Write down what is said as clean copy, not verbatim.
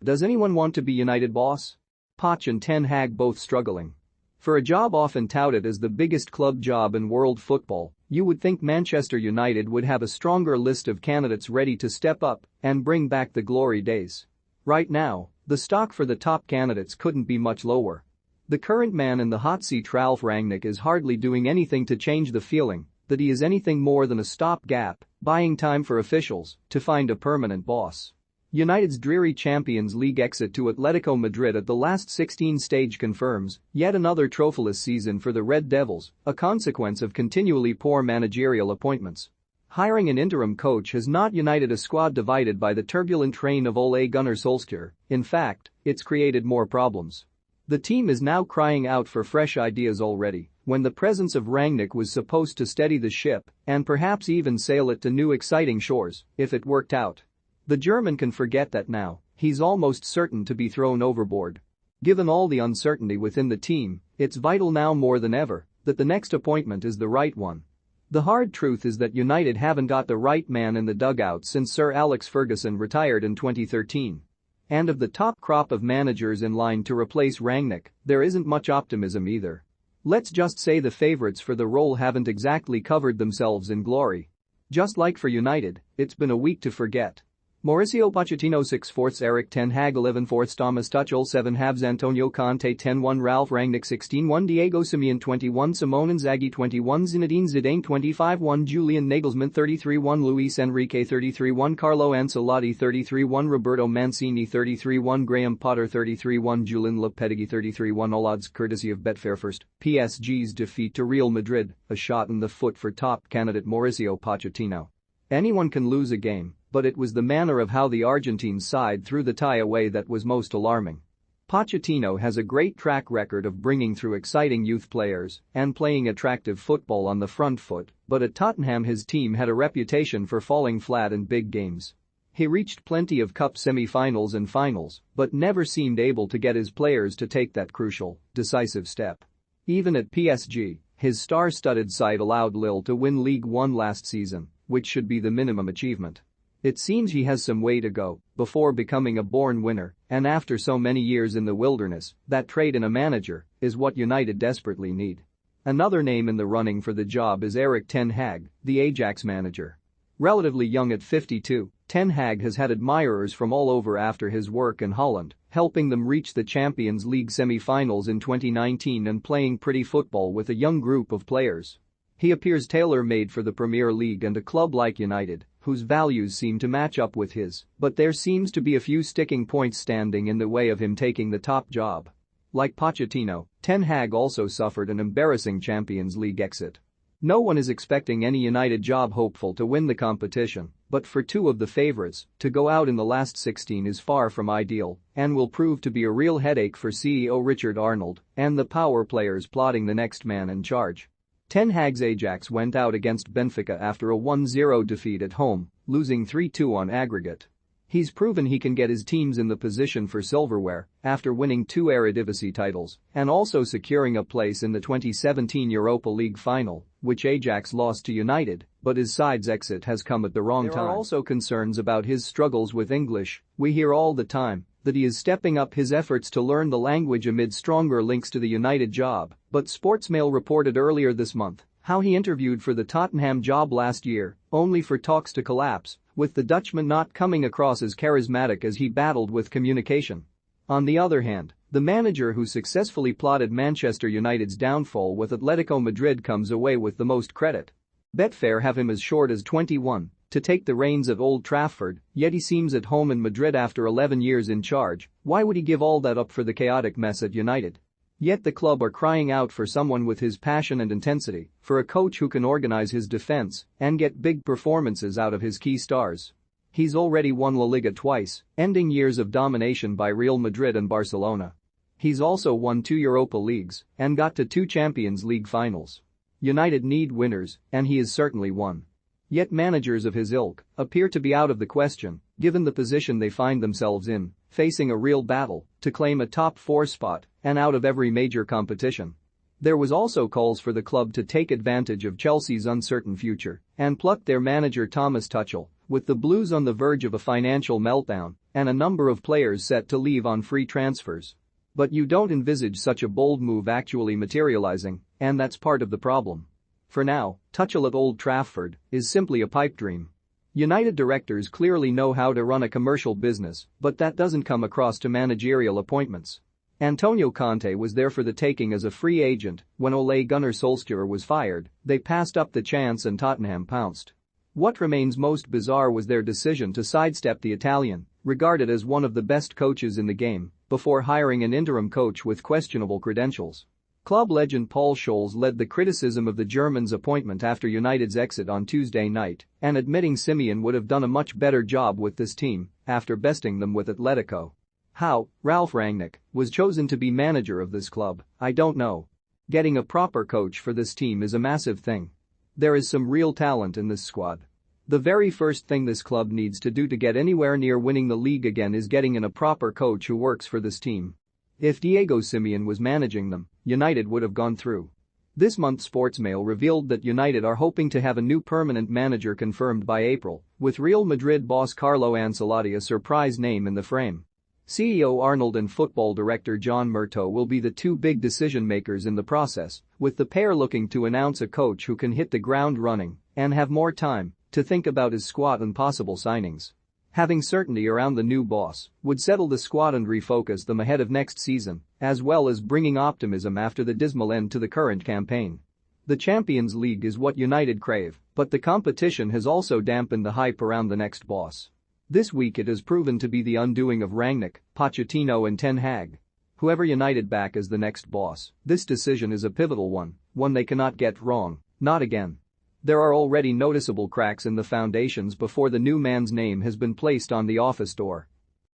Does anyone want to be United boss? Poch and Ten Hag both struggling. For a job often touted as the biggest club job in world football, you would think Manchester United would have a stronger list of candidates ready to step up and bring back the glory days. Right now, the stock for the top candidates couldn't be much lower. The current man in the hot seat, Ralf Rangnick, is hardly doing anything to change the feeling that he is anything more than a stopgap, buying time for officials to find a permanent boss. United's dreary Champions League exit to Atletico Madrid at the last 16 stage confirms yet another trophyless season for the Red Devils, a consequence of continually poor managerial appointments. Hiring an interim coach has not united a squad divided by the turbulent reign of Ole Gunnar Solskjaer. In fact, it's created more problems. The team is now crying out for fresh ideas already, when the presence of Rangnick was supposed to steady the ship and perhaps even sail it to new exciting shores if it worked out. The German can forget that now, he's almost certain to be thrown overboard. Given all the uncertainty within the team, it's vital now more than ever that the next appointment is the right one. The hard truth is that United haven't got the right man in the dugout since Sir Alex Ferguson retired in 2013. And of the top crop of managers in line to replace Rangnick, there isn't much optimism either. Let's just say the favourites for the role haven't exactly covered themselves in glory. Just like for United, it's been a week to forget. Mauricio Pochettino 6/4, Erik ten Hag 11/4, Thomas Tuchel 7/2, Antonio Conte 10/1, Ralf Rangnick 16/1, Diego Simeone 21, Simone Inzaghi 21, Zinedine Zidane 25/1, Julian Nagelsmann 33/1, Luis Enrique 33/1, Carlo Ancelotti 33/1, Roberto Mancini 33/1, Graham Potter 33/1, Julian Lopetegui 33/1. All odds courtesy of Betfair. First, PSG's defeat to Real Madrid, a shot in the foot for top candidate Mauricio Pochettino. Anyone can lose a game, but it was the manner of how the Argentine side threw the tie away that was most alarming. Pochettino has a great track record of bringing through exciting youth players and playing attractive football on the front foot, but at Tottenham his team had a reputation for falling flat in big games. He reached plenty of cup semi-finals and finals, but never seemed able to get his players to take that crucial, decisive step. Even at PSG, his star-studded side allowed Lille to win League One last season, which should be the minimum achievement. It seems he has some way to go before becoming a born winner, and after so many years in the wilderness, that trait in a manager is what United desperately need. Another name in the running for the job is Erik ten Hag, the Ajax manager. Relatively young at 52, Ten Hag has had admirers from all over after his work in Holland, helping them reach the Champions League semi-finals in 2019 and playing pretty football with a young group of players. He appears tailor-made for the Premier League and a club like United, whose values seem to match up with his, but there seems to be a few sticking points standing in the way of him taking the top job. Like Pochettino, Ten Hag also suffered an embarrassing Champions League exit. No one is expecting any United job hopeful to win the competition, but for two of the favourites, to go out in the last 16 is far from ideal and will prove to be a real headache for CEO Richard Arnold and the power players plotting the next man in charge. Ten Hag's Ajax went out against Benfica after a 1-0 defeat at home, losing 3-2 on aggregate. He's proven he can get his teams in the position for silverware after winning 2 Eredivisie titles and also securing a place in the 2017 Europa League final, which Ajax lost to United, but his side's exit has come at the wrong time. There are also concerns about his struggles with English. We hear all the time that he is stepping up his efforts to learn the language amid stronger links to the United job, but Sportsmail reported earlier this month how he interviewed for the Tottenham job last year, only for talks to collapse, with the Dutchman not coming across as charismatic as he battled with communication. On the other hand, the manager who successfully plotted Manchester United's downfall with Atletico Madrid comes away with the most credit. Betfair have him as short as 21 to take the reins at Old Trafford, yet he seems at home in Madrid after 11 years in charge. Why would he give all that up for the chaotic mess at United? Yet the club are crying out for someone with his passion and intensity, for a coach who can organize his defense and get big performances out of his key stars. He's already won La Liga twice, ending years of domination by Real Madrid and Barcelona. He's also won 2 Europa Leagues and got to 2 Champions League finals. United need winners, and he is certainly one. Yet managers of his ilk appear to be out of the question, given the position they find themselves in, facing a real battle to claim a top 4 spot and out of every major competition. There was also calls for the club to take advantage of Chelsea's uncertain future and pluck their manager Thomas Tuchel, with the Blues on the verge of a financial meltdown and a number of players set to leave on free transfers. But you don't envisage such a bold move actually materializing, and that's part of the problem. For now, Tuchel at Old Trafford is simply a pipe dream. United directors clearly know how to run a commercial business, but that doesn't come across to managerial appointments. Antonio Conte was there for the taking as a free agent when Ole Gunnar Solskjaer was fired. They passed up the chance and Tottenham pounced. What remains most bizarre was their decision to sidestep the Italian, regarded as one of the best coaches in the game, before hiring an interim coach with questionable credentials. Club legend Paul Scholes led the criticism of the German's appointment after United's exit on Tuesday night and admitting Simeone would have done a much better job with this team after besting them with Atletico. How Ralf Rangnick was chosen to be manager of this club, I don't know. Getting a proper coach for this team is a massive thing. There is some real talent in this squad. The very first thing this club needs to do to get anywhere near winning the league again is getting in a proper coach who works for this team. If Diego Simeone was managing them, United would have gone through. This month Sportsmail revealed that United are hoping to have a new permanent manager confirmed by April, with Real Madrid boss Carlo Ancelotti a surprise name in the frame. CEO Arnold and football director John Murtough will be the two big decision makers in the process, with the pair looking to announce a coach who can hit the ground running and have more time to think about his squad and possible signings. Having certainty around the new boss would settle the squad and refocus them ahead of next season, as well as bringing optimism after the dismal end to the current campaign. The Champions League is what United crave, but the competition has also dampened the hype around the next boss. This week it has proven to be the undoing of Rangnick, Pochettino and Ten Hag. Whoever United back as the next boss, this decision is a pivotal one they cannot get wrong, not again. There are already noticeable cracks in the foundations before the new man's name has been placed on the office door.